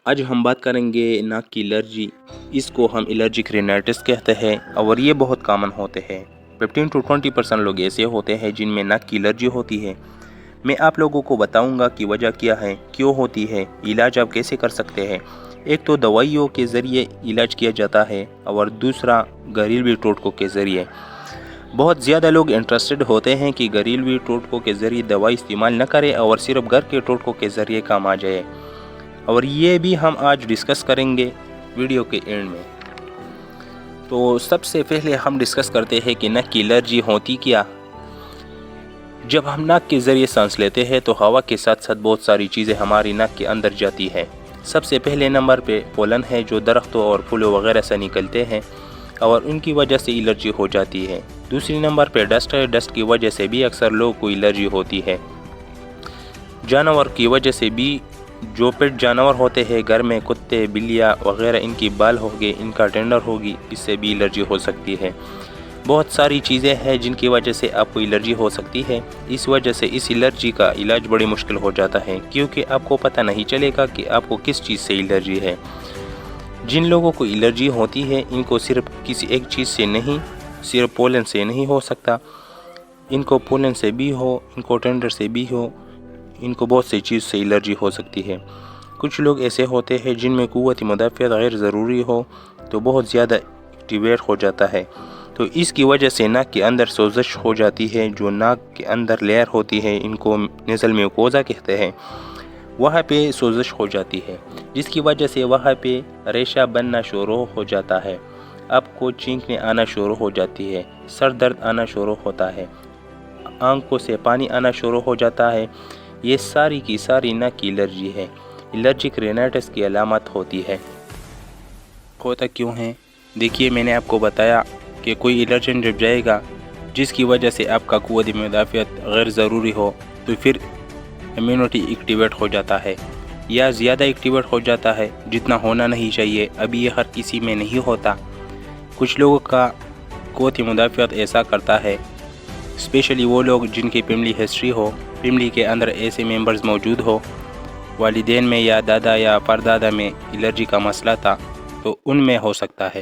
آج ہم بات کریں گے ناک کی الرجی. اس کو ہم الرجک رینائٹس کہتے ہیں اور یہ بہت کامن ہوتے ہیں. 15-20% لوگ ایسے ہوتے ہیں جن میں ناک کی الرجی ہوتی ہے. میں آپ لوگوں کو بتاؤں گا کہ وجہ کیا ہے, کیوں ہوتی ہے, علاج آپ کیسے کر سکتے ہیں. ایک تو دوائیوں کے ذریعے علاج کیا جاتا ہے اور دوسرا گھریلو ٹوٹکوں کے ذریعے. بہت زیادہ لوگ انٹرسٹڈ ہوتے ہیں کہ گھریلو ٹوٹکوں کے ذریعے دوائی استعمال نہ کریں اور صرف گھر کے ٹوٹکوں کے ذریعے کام آ جائے, اور یہ بھی ہم آج ڈسکس کریں گے ویڈیو کے اینڈ میں. تو سب سے پہلے ہم ڈسکس کرتے ہیں کہ ناک کی الرجی ہوتی کیا. جب ہم ناک کے ذریعے سانس لیتے ہیں تو ہوا کے ساتھ ساتھ بہت ساری چیزیں ہماری ناک کے اندر جاتی ہیں. سب سے پہلے نمبر پہ پولن ہے جو درختوں اور پھولوں وغیرہ سے نکلتے ہیں اور ان کی وجہ سے الرجی ہو جاتی ہے. دوسری نمبر پہ ڈسٹ ہے. ڈسٹ کی وجہ سے بھی اکثر لوگوں کو الرجی ہوتی ہے. جانور کی وجہ سے بھی, جو پیٹ جانور ہوتے ہیں گھر میں, کتے, بلیاں وغیرہ, ان کی بال ہوگی, ان کا ٹینڈر ہوگی, اس سے بھی الرجی ہو سکتی ہے. بہت ساری چیزیں ہیں جن کی وجہ سے آپ کو الرجی ہو سکتی ہے. اس وجہ سے اس الرجی کا علاج بڑی مشکل ہو جاتا ہے کیونکہ آپ کو پتہ نہیں چلے گا کہ آپ کو کس چیز سے الرجی ہے. جن لوگوں کو الرجی ہوتی ہے ان کو صرف کسی ایک چیز سے نہیں, صرف پولن سے نہیں ہو سکتا. ان کو پولن سے بھی ہو, ان کو ٹینڈر سے بھی ہو, ان کو بہت سی چیز سے الرجی ہو سکتی ہے. کچھ لوگ ایسے ہوتے ہیں جن میں قوت مدافعت غیر ضروری ہو تو بہت زیادہ ایکٹیویٹ ہو جاتا ہے. تو اس کی وجہ سے ناک کے اندر سوزش ہو جاتی ہے. جو ناک کے اندر لیئر ہوتی ہے ان کو نیزل میوکوزا کہتے ہیں, وہاں پہ سوزش ہو جاتی ہے جس کی وجہ سے وہاں پہ ریشہ بننا شروع ہو جاتا ہے. آپ کو چھینکنے آنا شروع ہو جاتی ہے, سر درد آنا شروع ہوتا ہے, آنکھوں سے پانی آنا شروع ہو جاتا ہے. یہ ساری کی ساری ناک کی الرجی ہے. الرجک رینائٹس کی علامت ہوتی ہے. ہوتا کیوں ہے؟ دیکھیے, میں نے آپ کو بتایا کہ کوئی الرجن جب جائے گا جس کی وجہ سے آپ کا قوت مدافعت غیر ضروری ہو تو پھر امیونٹی ایکٹیویٹ ہو جاتا ہے یا زیادہ ایکٹیویٹ ہو جاتا ہے جتنا ہونا نہیں چاہیے. ابھی یہ ہر کسی میں نہیں ہوتا. کچھ لوگوں کا قوت مدافعت ایسا کرتا ہے, اسپیشلی وہ لوگ جن کی فیملی ہسٹری ہو, فیملی کے اندر ایسے ممبرز موجود ہو, والدین میں یا دادا یا پردادا میں الرجی کا مسئلہ تھا تو ان میں ہو سکتا ہے.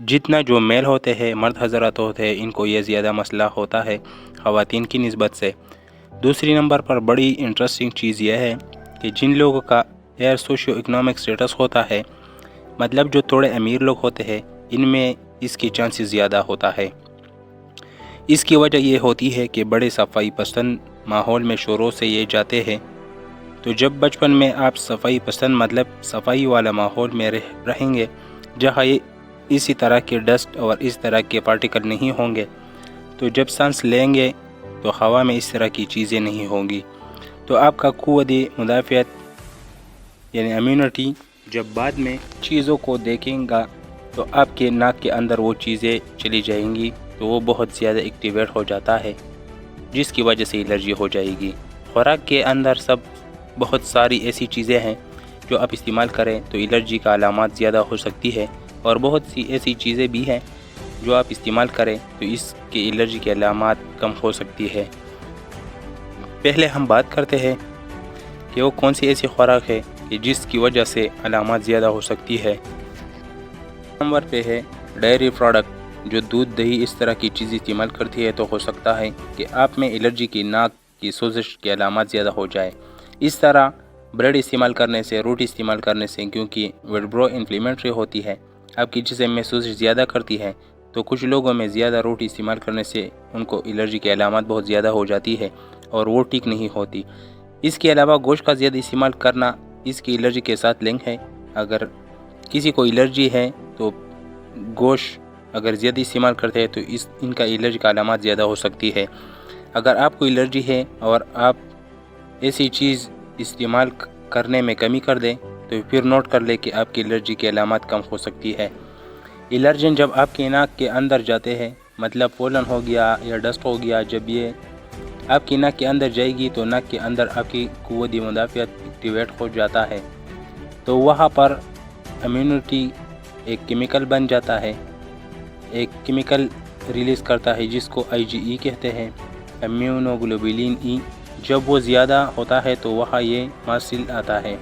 جتنا جو میل ہوتے ہیں, مرد حضرات ہوتے ہیں, ان کو یہ زیادہ مسئلہ ہوتا ہے خواتین کی نسبت سے. دوسری نمبر پر بڑی انٹرسٹنگ چیز یہ ہے کہ جن لوگوں کا ایئر سوشیو اکنامک سٹیٹس ہوتا ہے, مطلب جو تھوڑے امیر لوگ ہوتے ہیں, ان میں اس کی چانسز زیادہ ہوتا ہے. اس کی وجہ یہ ہوتی ہے کہ بڑے صفائی پسند ماحول میں شروع سے یہ جاتے ہیں. تو جب بچپن میں آپ صفائی پسند مطلب صفائی والا ماحول میں رہیں گے جہاں اسی طرح کے ڈسٹ اور اس طرح کے پارٹیکل نہیں ہوں گے, تو جب سانس لیں گے تو ہوا میں اس طرح کی چیزیں نہیں ہوں گی. تو آپ کا قوت مدافعت یعنی امیونٹی جب بعد میں چیزوں کو دیکھیں گا تو آپ کے ناک کے اندر وہ چیزیں چلی جائیں گی, تو وہ بہت زیادہ ایکٹیویٹ ہو جاتا ہے جس کی وجہ سے الرجی ہو جائے گی. خوراک کے اندر بہت ساری ایسی چیزیں ہیں جو آپ استعمال کریں تو الرجی کا علامات زیادہ ہو سکتی ہے, اور بہت سی ایسی چیزیں بھی ہیں جو آپ استعمال کریں تو اس کی الرجی کے علامات کم ہو سکتی ہے. پہلے ہم بات کرتے ہیں کہ وہ کون سی ایسی خوراک ہے کہ جس کی وجہ سے علامات زیادہ ہو سکتی ہے. نمبر پہ ہے ڈیری پروڈکٹ. جو دودھ, دہی اس طرح کی چیزیں استعمال کرتی ہے تو ہو سکتا ہے کہ آپ میں الرجی کی ناک کی سوزش کے علامات زیادہ ہو جائے. اس طرح بریڈ استعمال کرنے سے, روٹی استعمال کرنے سے, کیونکہ ویٹ برو انفلیمیٹری ہوتی ہے, آپ کی جسم میں سوزش زیادہ کرتی ہے, تو کچھ لوگوں میں زیادہ روٹی استعمال کرنے سے ان کو الرجی کے علامات بہت زیادہ ہو جاتی ہے اور وہ ٹھیک نہیں ہوتی. اس کے علاوہ گوشت کا زیادہ استعمال کرنا اس کی الرجی کے ساتھ لنک ہے. اگر کسی کو الرجی ہے تو گوشت اگر زیادہ استعمال کرتے ہیں تو ان کا الرجی کا علامات زیادہ ہو سکتی ہے. اگر آپ کو الرجی ہے اور آپ ایسی چیز استعمال کرنے میں کمی کر دیں تو پھر نوٹ کر لیں کہ آپ کی الرجی کی علامات کم ہو سکتی ہے. الرجن جب آپ کی ناک کے اندر جاتے ہیں, مطلب پولن ہو گیا یا ڈسٹ ہو گیا, جب یہ آپ کی ناک کے اندر جائے گی تو ناک کے اندر آپ کی قوت مدافعت ایکٹیویٹ ہو جاتا ہے, تو وہاں پر امیونٹی ایک کیمیکل بن جاتا ہے, ایک کیمیکل ریلیز کرتا ہے جس کو IgE کہتے ہیں, امیونوگلوبولن ای. جب وہ زیادہ ہوتا ہے تو وہاں یہ مسائل آتا ہے.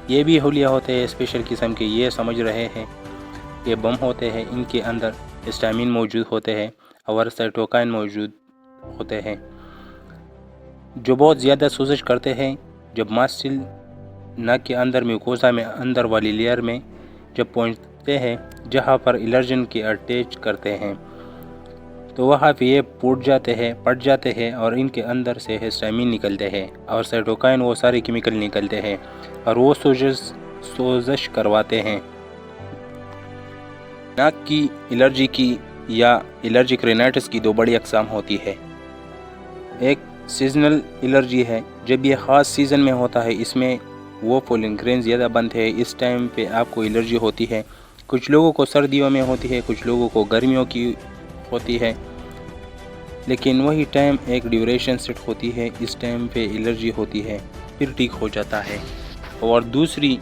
یہ بھی حلیہ ہوتے ہیں اسپیشل قسم کے، یہ سمجھ رہے ہیں یہ بم ہوتے ہیں، ان کے اندر ہسٹامین موجود ہوتے ہیں اور سائٹوکائن موجود ہوتے ہیں جو بہت زیادہ سوزش کرتے ہیں جب ماسل ناک کے اندر میوکوزا میں اندر والی لیئر میں جب پہنچتے ہیں جہاں پر الرجن کے اٹیچ کرتے ہیں تو وہاں پہ یہ پٹ جاتے ہیں اور ان کے اندر سے ہسٹامین نکلتے ہیں اور سائٹوکائن وہ سارے کیمیکل نکلتے ہیں اور وہ سوزش کرواتے ہیں۔ ناک کی الرجی کی یا الرجک رینائٹس کی دو بڑی اقسام ہوتی ہے۔ ایک سیزنل الرجی ہے، جب یہ خاص سیزن میں ہوتا ہے، اس میں وہ پولن گرین زیادہ بنتے ہیں، اس ٹائم پہ آپ کو الرجی ہوتی ہے۔ کچھ لوگوں کو سردیوں میں ہوتی ہے، کچھ لوگوں کو گرمیوں کی ہوتی ہے، لیکن وہی ٹائم ایک ڈیوریشن سیٹ ہوتی ہے، اس ٹائم پہ الرجی ہوتی ہے پھر ٹھیک ہو جاتا ہے۔ اور دوسری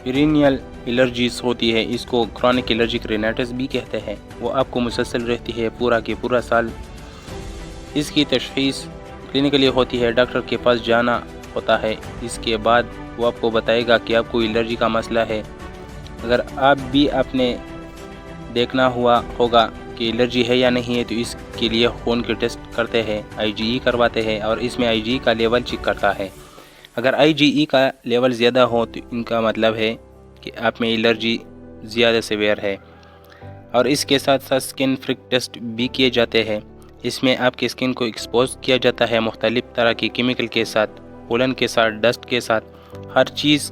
پیرینیل الرجیز ہوتی ہے، اس کو کرونک الرجک رینائٹس بھی کہتے ہیں، وہ آپ کو مسلسل رہتی ہے پورا کے پورا سال۔ اس کی تشخیص کلینکلی ہوتی ہے، ڈاکٹر کے پاس جانا ہوتا ہے، اس کے بعد وہ آپ کو بتائے گا کہ آپ کو الرجی کا مسئلہ ہے۔ اگر آپ بھی آپ نے دیکھنا ہوگا کہ الرجی ہے یا نہیں ہے تو اس کے لیے خون کے ٹیسٹ کرتے ہیں، IgE کرواتے ہیں اور اس میں IgE کا لیول چیک کرتا ہے۔ اگر IgE کا لیول زیادہ ہو تو ان کا مطلب ہے کہ آپ میں الرجی زیادہ سیویئر ہے۔ اور اس کے ساتھ ساتھ سکن پرک ٹیسٹ بھی کیے جاتے ہیں، اس میں آپ کے سکن کو ایکسپوز کیا جاتا ہے مختلف طرح کی کیمیکل کے ساتھ، پولن کے ساتھ، ڈسٹ کے ساتھ، ہر چیز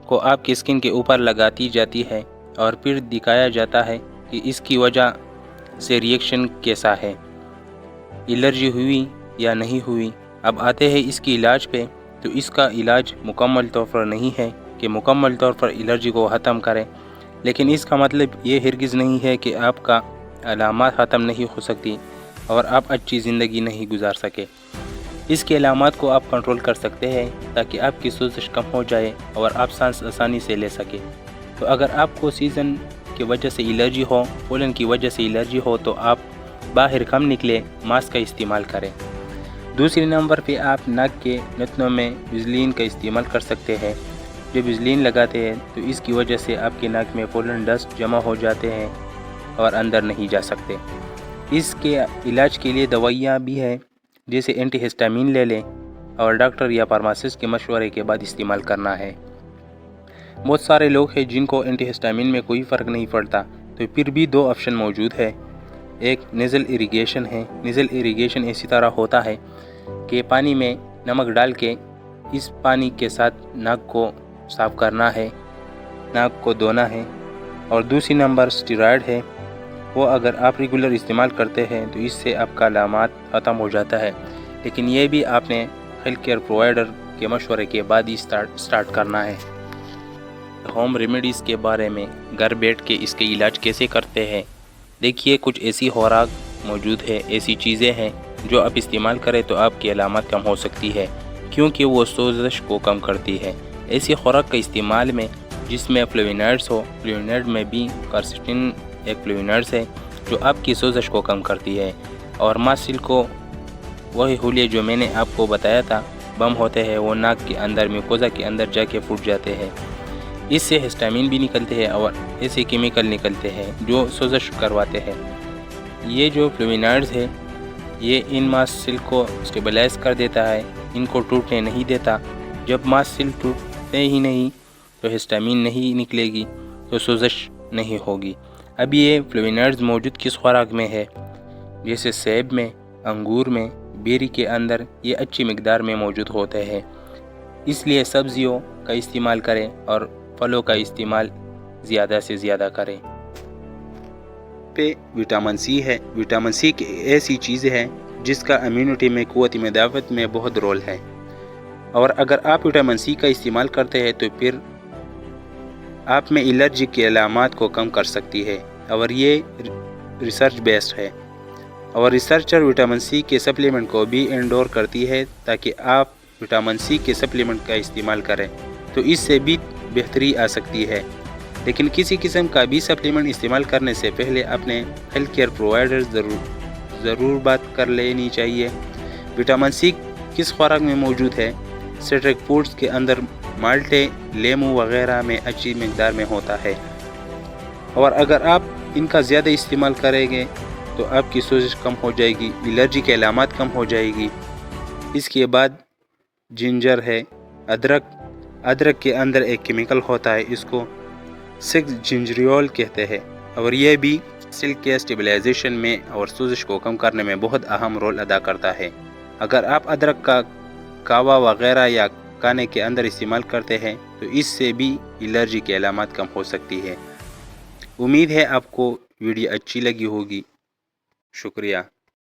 کو آپ کے سکن کے اوپر لگاتی جاتی ہے اور پھر دکھایا جاتا ہے کہ اس کی وجہ سے ریئیکشن کیسا ہے، الرجی ہوئی یا نہیں ہوئی۔ اب آتے ہیں اس کی علاج پہ، تو اس کا علاج مکمل طور پر نہیں ہے کہ مکمل طور پر الرجی کو ختم کریں، لیکن اس کا مطلب یہ ہرگز نہیں ہے کہ آپ کا علامات ختم نہیں ہو سکتی اور آپ اچھی زندگی نہیں گزار سکے۔ اس کے علامات کو آپ کنٹرول کر سکتے ہیں تاکہ آپ کی سوزش کم ہو جائے اور آپ سانس آسانی سے لے سکیں۔ تو اگر آپ کو سیزن کی وجہ سے الرجی ہو، پولن کی وجہ سے الرجی ہو، تو آپ باہر کم نکلیں، ماسک کا استعمال کریں۔ دوسری نمبر پہ آپ ناک کے نتنوں میں ویزلین کا استعمال کر سکتے ہیں۔ جب ویزلین لگاتے ہیں تو اس کی وجہ سے آپ کے ناک میں پولن ڈسٹ جمع ہو جاتے ہیں اور اندر نہیں جا سکتے۔ اس کے علاج کے لیے دوائیاں بھی ہیں، جیسے اینٹی ہسٹامین لے لیں اور ڈاکٹر یا فارماسسٹ کے مشورے کے بعد استعمال کرنا ہے۔ بہت سارے لوگ ہیں جن کو اینٹی ہسٹامین میں کوئی فرق نہیں پڑتا، تو پھر بھی دو آپشن موجود ہے۔ ایک نیزل اریگیشن ہے۔ نیزل اریگیشن اسی طرح ہوتا ہے کہ پانی میں نمک ڈال کے اس پانی کے ساتھ ناک کو صاف کرنا ہے، ناک کو دھونا ہے۔ اور دوسری نمبر سٹیرائڈ ہے، وہ اگر آپ ریگولر استعمال کرتے ہیں تو اس سے آپ کا علامات ختم ہو جاتا ہے، لیکن یہ بھی آپ نے ہیلتھ کیئر پرووائڈر کے مشورے کے بعد ہی سٹارٹ کرنا ہے۔ ہوم ریمیڈیز کے بارے میں، گھر بیٹھ کے اس کے علاج کیسے کرتے ہیں، دیکھیے کچھ ایسی خوراک موجود ہے، ایسی چیزیں ہیں جو آپ استعمال کریں تو آپ کی علامات کم ہو سکتی ہے، کیونکہ وہ سوزش کو کم کرتی ہے۔ ایسی خوراک کا استعمال میں جس میں فلیوینائڈز ہو، فلیوینائڈ میں بھی کارسیٹن ایک فلیوینائڈز ہے جو آپ کی سوزش کو کم کرتی ہے۔ اور ماسل کو وہی حلیے جو میں نے آپ کو بتایا تھا، بم ہوتے ہیں، وہ ناک کے اندر میوکوزا کے اندر جا کے پھوٹ جاتے ہیں، اس سے ہسٹامین بھی نکلتے ہیں اور ایسے کیمیکل نکلتے ہیں جو سوزش کرواتے ہیں۔ یہ جو فلیوینائڈز ہے یہ ان ماسل کو اسٹیبلائز کر دیتا ہے، ان کو ٹوٹنے نہیں دیتا۔ جب ماسل ٹوٹتے ہی نہیں تو ہسٹامین نہیں نکلے گی تو سوزش نہیں ہوگی۔ اب یہ فلیوینائڈز موجود کس خوراک میں ہے، جیسے سیب میں، انگور میں، بیری کے اندر یہ اچھی مقدار میں موجود ہوتے ہیں، اس لیے سبزیوں کا استعمال کریں اور پھلوں کا استعمال زیادہ سے زیادہ کریں۔ پہ وٹامن سی ہے۔ وٹامن سی کی ایسی چیز ہے جس کا امیونٹی میں، قوت مدافعت میں بہت رول ہے، اور اگر آپ وٹامن سی کا استعمال کرتے ہیں تو پھر آپ میں الرجی کے علامات کو کم کر سکتی ہے، اور یہ ریسرچ بیسڈ ہے، اور ریسرچر وٹامن سی کے سپلیمنٹ کو بھی انڈور کرتی ہے تاکہ آپ وٹامن سی کے سپلیمنٹ کا استعمال کریں تو اس سے بھی بہتری آ سکتی ہے۔ لیکن کسی قسم کا بھی سپلیمنٹ استعمال کرنے سے پہلے اپنے ہیلتھ کیئر پرووائڈر ضرور بات کر لینی چاہیے۔ وٹامن سی کس خوراک میں موجود ہے؟ سٹرک فوڈز کے اندر مالٹے، لیمو وغیرہ میں اچھی مقدار میں ہوتا ہے، اور اگر آپ ان کا زیادہ استعمال کریں گے تو آپ کی سوزش کم ہو جائے گی، الرجی کے علامات کم ہو جائے گی۔ اس کے بعد جنجر ہے، ادرک کے اندر ایک کیمیکل ہوتا ہے، اس کو 6 جنجریول کہتے ہیں، اور یہ بھی سیل کے اسٹیبلائزیشن میں اور سوزش کو کم کرنے میں بہت اہم رول ادا کرتا ہے۔ اگر آپ ادرک کا کہوہ وغیرہ یا کھانے کے اندر استعمال کرتے ہیں تو اس سے بھی الرجی کے علامات کم ہو سکتی ہے۔ امید ہے آپ کو ویڈیو اچھی لگی ہوگی۔ شکریہ۔